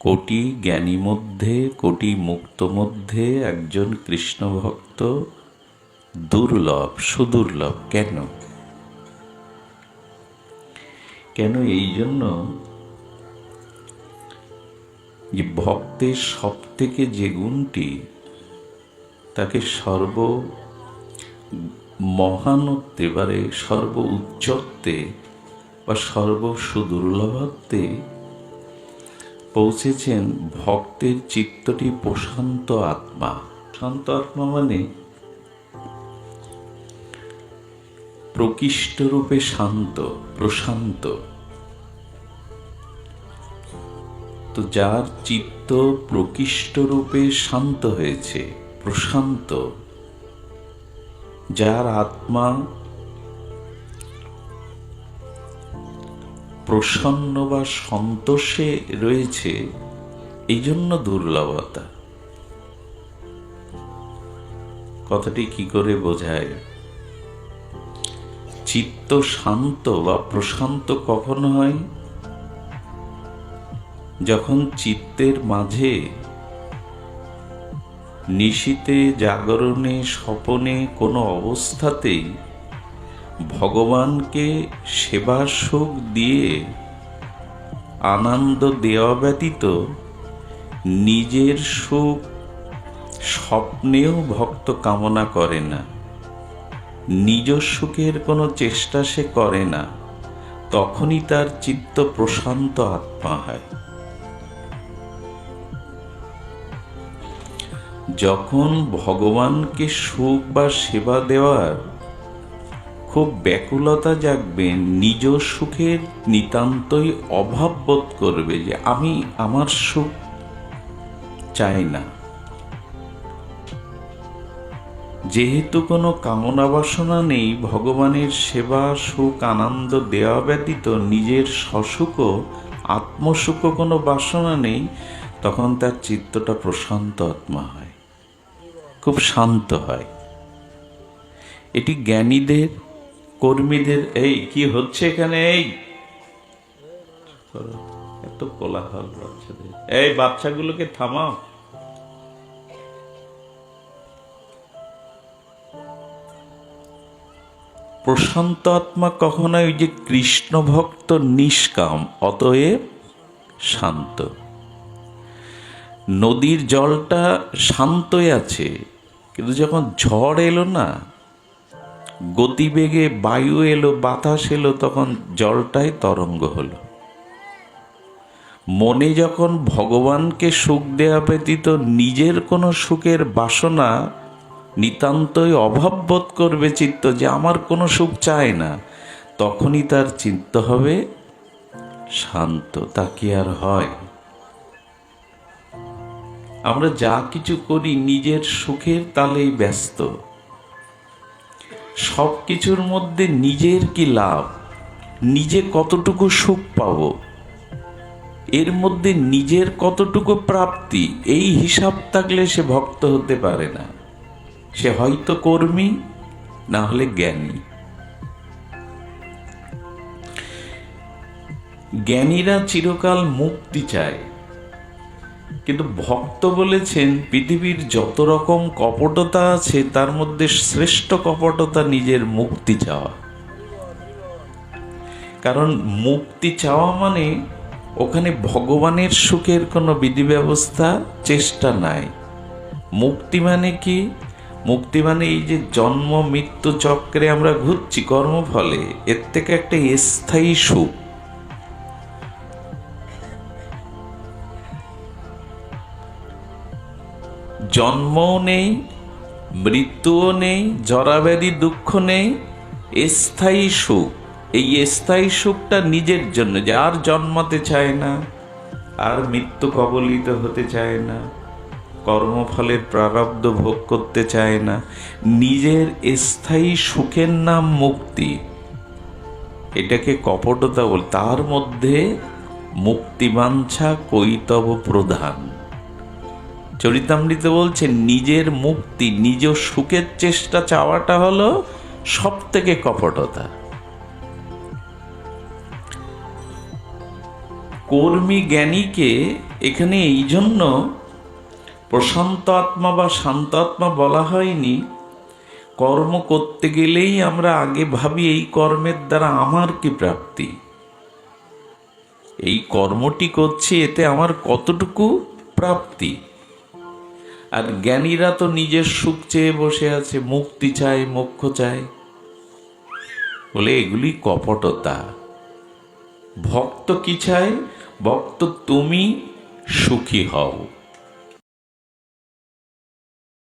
কোটি জ্ঞানী মধ্যে, কোটি মুক্ত মধ্যে একজন কৃষ্ণ ভক্ত দুর্লভ, সুদুর্লভ। কেন? কেন? এই জন্য যে ভক্তের সব থেকে যে গুণটি তাকে সর্ব মহানত্বে বারে সর্ব উচ্চত্বে বা সর্ব সুদুর্লভত্বে পৌঁছেছেন ভক্তের চিত্তটি প্রশান্ত আত্মা। শান্ত আত্মা মানে প্রকৃষ্ট রূপে শান্ত, প্রশান্ত। তো যার চিত্ত প্রকৃষ্ট রূপে শান্ত হয়েছে, প্রশান্ত, যার আত্মা প্রসন্ন বা সন্তোষে রয়েছে, এই জন্য দুর্লভতা। কথাটি কি করে বোঝায়? চিত্ত শান্ত বা প্রশান্ত কখন হয়? যখন চিত্তের মাঝে নিশীতে, জাগরণে, স্বপনে কোনো অবস্থাতেই ভগবানকে সেবা সুখ দিয়ে আনন্দ দেওয়া ব্যতীত নিজের সুখ স্বপ্নেও ভক্ত কামনা করে না, নিজ সুখের কোনো চেষ্টা সে করে না, তখনই তার চিত্ত প্রশান্ত আত্মা হয়। যখন ভগবানকে সুখ বা সেবা দেওয়ার খুব ব্যাকুলতা জাগবে, নিজ সুখের নিতান্তই অভাব বোধ করবে যে আমি আমার সুখ চাই না, যেহেতু কোনো কামনা বাসনা নেই, ভগবানের সেবা সুখ আনন্দ দেওয়া ব্যতীত নিজের স্বসুখ আত্মসুখ কোনো বাসনা নেই, তখন তার চিত্তটা প্রশান্ত আত্মা হয়, খুব শান্ত হয়। এটি জ্ঞানীদের, কর্মীদের। এই কি হচ্ছে এখানে? এই এত কোলাহল বাচ্চাদের, এই বাচ্চাগুলোকে থামাও। প্রশান্ত আত্মা কখনোই ওই যে কৃষ্ণ ভক্ত নিষ্কাম, অতএব শান্ত। নদীর জলটা শান্তই আছে, কিন্তু যখন ঝড় এলো না, গতিবেগে বায়ু এলো, বাতাস এলো, তখন জলটাই তরঙ্গ হলো। মনে যখন ভগবানকে সুখ দেয়া ব্যতীত নিজের কোনো সুখের বাসনা নিতান্তই অভাব বোধ করবে চিত্ত, যে আমার কোনো সুখ চায় না, তখনই তার চিত্ত হবে শান্ত। তা কি আর হয়? আমরা যা কিছু করি নিজের সুখের তালেই ব্যস্ত। সব কিছুর মধ্যে নিজের কি লাভ, নিজে কতটুকু সুখ পাব, এর মধ্যে নিজের কতটুকু প্রাপ্তি, এই হিসাব থাকলে সে ভক্ত হতে পারে না। সে হয়তো কর্মী, না হলে জ্ঞানী। জ্ঞানীরা চিরকাল মুক্তি চায়, কিন্তু ভক্ত বলেছেন পৃথিবীর যত রকম কপটতা আছে তার মধ্যে শ্রেষ্ঠ কপটতা নিজের মুক্তি চাওয়া। কারণ মুক্তি চাওয়া মানে ওখানে ভগবানের সুখের কোনো বিধি ব্যবস্থা, চেষ্টা নাই। মুক্তি মানে কি? মুক্তি মানে এই যে জন্ম মৃত্যু চক্রে আমরা ঘুরছি কর্মফলে, এর থেকে একটা স্থায়ী সুখ। জন্মও নেই, মৃত্যুও নেই, জরাব্যাধি দুঃখ নেই, স্থায়ী সুখ। এই স্থায়ী সুখটা নিজের জন্য, যে আর জন্মাতে চায় না, আর মৃত্যু কবলিত হতে চায় না, কর্মফলের প্রারব্ধ ভোগ করতে চায় না, নিজের স্থায়ী সুখের নাম মুক্তি। এটাকে কপটতা বল। তার মধ্যে মুক্তিবাঞ্ছা কৈতব প্রধান। চরিতামৃতে বলছে নিজের মুক্তি, নিজ সুখের চেষ্টা চাওয়াটা হলো সব থেকে কপটতা। কর্মী জ্ঞানীকে এখানে এই জন্য প্রশান্ত আত্মা বা শান্ত আত্মা বলা হয়নি। কর্ম করতে গেলেই আমরা আগে ভাবি এই কর্মের দ্বারা আমার কি প্রাপ্তি, এই কর্মটি করছি এতে আমার কতটুকু প্রাপ্তি। আর জ্ঞানীরা তো নিজের সুখ চেয়ে বসে আছে, মুক্তি চায়, মোক্ষ চায়, বলে এগুলি কপটতা। ভক্ত কি চায়? ভক্ত তুমি সুখী হও।